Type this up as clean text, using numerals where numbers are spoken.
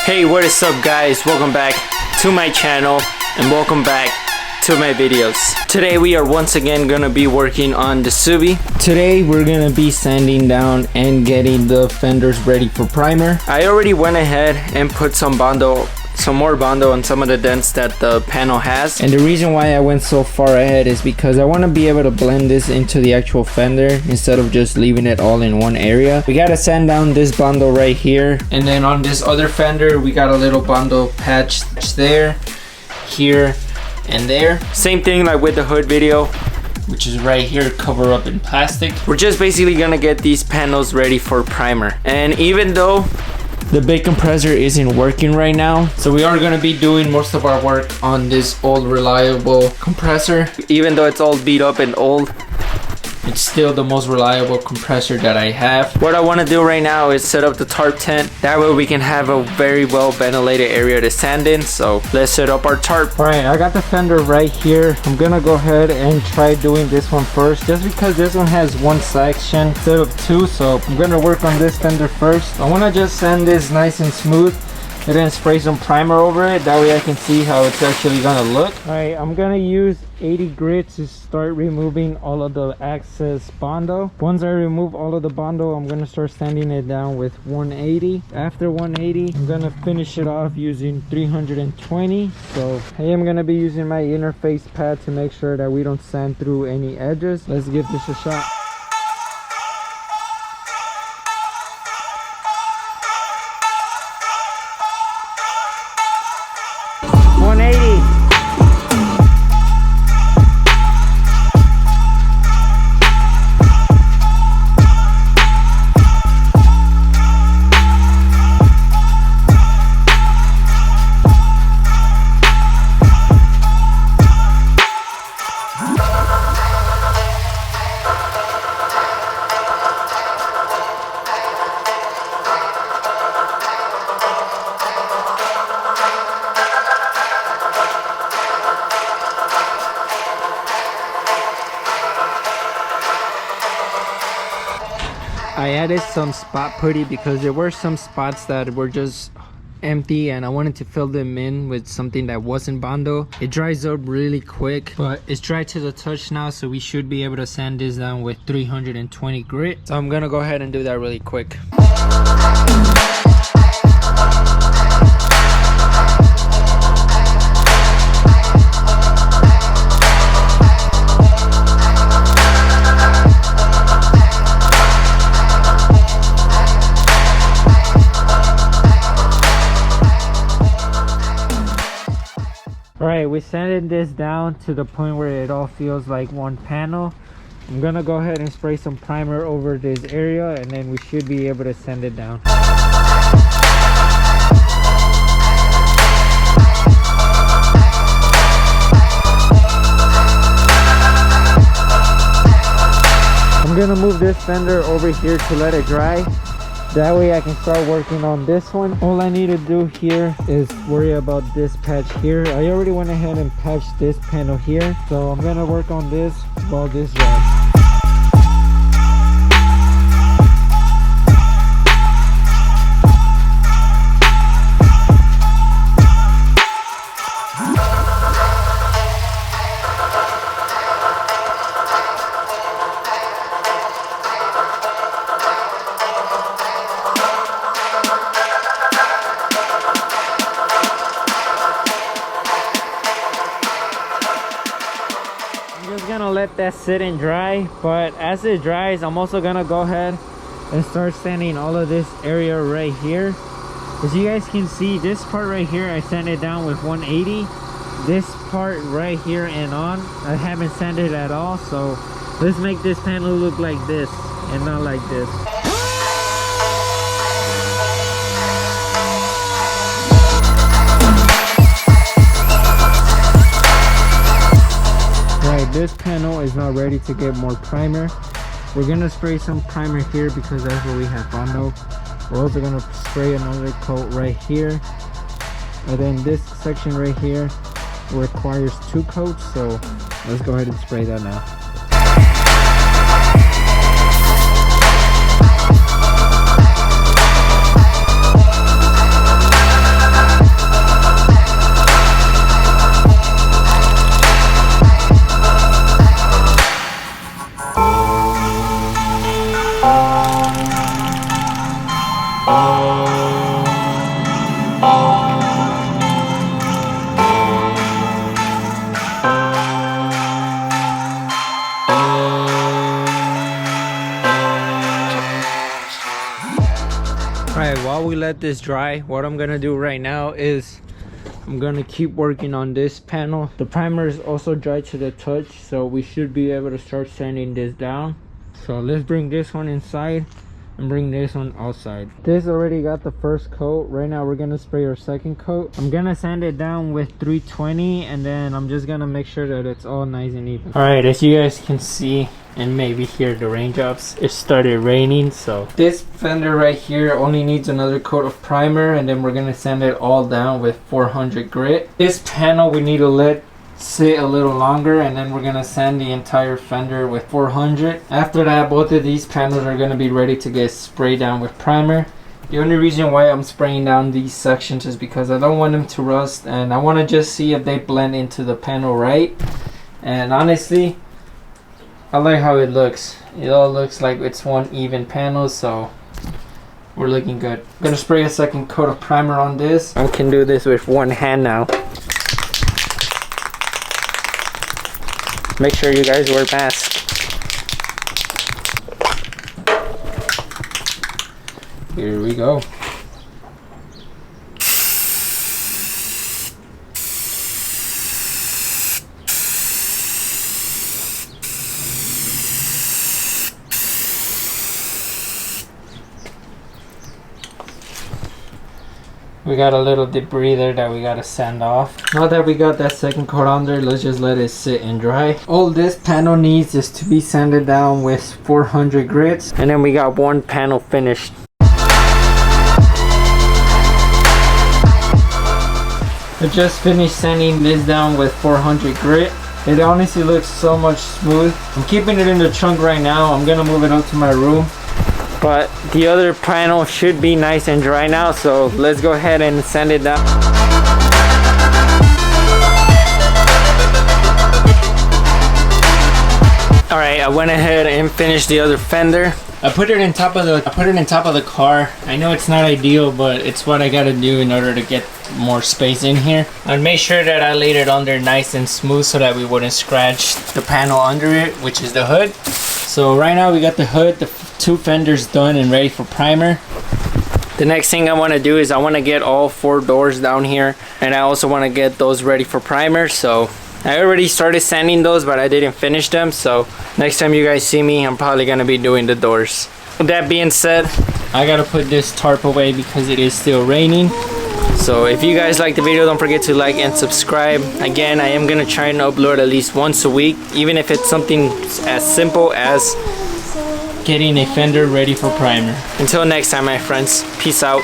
Hey, what is up guys? Welcome back to my channel and welcome back to my videos. Today we are once again gonna be working on the Subi. Today we're gonna be sanding down and getting the fenders ready for primer. I already went ahead and put some more bondo on some of the dents that the panel has, and the reason why I went so far ahead is because I want to be able to blend this into the actual fender instead of just leaving it all in one area. We gotta sand down this bondo right here, and then on this other fender we got a little bondo patch there, here, and there. Same thing like with the hood video, which is right here, cover up in plastic. We're just basically gonna get these panels ready for primer. And even though the big compressor isn't working right now, so we are going to be doing most of our work on this old reliable compressor. Even though it's all beat up and old, it's still the most reliable compressor that I have. What I want to do right now is set up the tarp tent. That way we can have a very well ventilated area to sand in. So let's set up our tarp. Alright, I got the fender right here. I'm gonna go ahead and try doing this one first, just because this one has one section instead of two. So I'm gonna work on this fender first. I want to just sand this nice and smooth and then spray some primer over it. That way I can see how it's actually gonna look. Alright, I'm gonna use 80 grit to start removing all of the excess bondo. Once I remove all of the bondo, I'm gonna start sanding it down with 180. After 180, I'm gonna finish it off using 320. So I am gonna be using my interface pad to make sure that we don't sand through any edges. Let's give this a shot. I added some spot putty because there were some spots that were just empty and I wanted to fill them in with something that wasn't bondo. It dries up really quick, but it's dry to the touch now, so we should be able to sand this down with 320 grit. So I'm gonna go ahead and do that really quick. Alright, we sanded this down to the point where it all feels like one panel. I'm gonna go ahead and spray some primer over this area and then we should be able to sand it down. I'm gonna move this fender over here to let it dry. That way I can start working on this one. All I need to do here is worry about this patch here. I already went ahead and patched this panel here. So I'm gonna work on this while this dries. Let that sit and dry, but as it dries I'm also gonna go ahead and start sanding all of this area right here. As you guys can see, this part right here I sanded down with 180. This part right here and on I haven't sanded at all, so let's make this panel look like this and not like this. This panel is not ready to get more primer. We're gonna spray some primer here because that's where we have bondo. We're also gonna spray another coat right here, and then this section right here requires 2 coats, so let's go ahead and spray that now. let this dry. What I'm gonna do right now is I'm gonna keep working on this panel. The primer is also dry to the touch, so we should be able to start sanding this down. So let's bring this one inside and bring this one outside. This already got the first coat. Right now we're gonna spray our second coat. I'm gonna sand it down with 320, and then I'm just gonna make sure that it's all nice and even. All right, as you guys can see and maybe hear the raindrops, it started raining. So this fender right here only needs another coat of primer, and then we're gonna sand it all down with 400 grit. This panel we need to let sit a little longer, and then we're gonna sand the entire fender with 400. After that, both of these panels are gonna be ready to get sprayed down with primer. The only reason why I'm spraying down these sections is because I don't want them to rust, and I want to just see if they blend into the panel right. And honestly, I like how it looks. It all looks like it's one even panel, so we're looking good. I'm gonna spray a second coat of primer on this. I can do this with one hand now. Make sure you guys wear masks. Here we go. We got a little debris there that we gotta sand off. Now that we got that second coat on there, let's just let it sit and dry. All this panel needs is to be sanded down with 400 grits, and then we got one panel finished. I just finished sanding this down with 400 grit. It honestly looks so much smooth. I'm keeping it in the trunk right now. I'm gonna move it up to my room. But the other panel should be nice and dry now, so let's go ahead and sand it down. Alright, I went ahead and finished the other fender. I put it in top of the car. I know it's not ideal, but it's what I gotta do in order to get more space in here. I made sure that I laid it under nice and smooth so that we wouldn't scratch the panel under it, which is the hood. So right now we got the hood, the two fenders done and ready for primer. The next thing I want to do is I want to get all 4 doors down here, and I also want to get those ready for primer. So I already started sanding those, but I didn't finish them. So next time you guys see me, I'm probably going to be doing the doors. With that being said, I got to put this tarp away because it is still raining. So if you guys like the video, don't forget to like and subscribe. Again, I am gonna try and upload at least once a week, even if it's something as simple as getting a fender ready for primer. Until next time, my friends, peace out.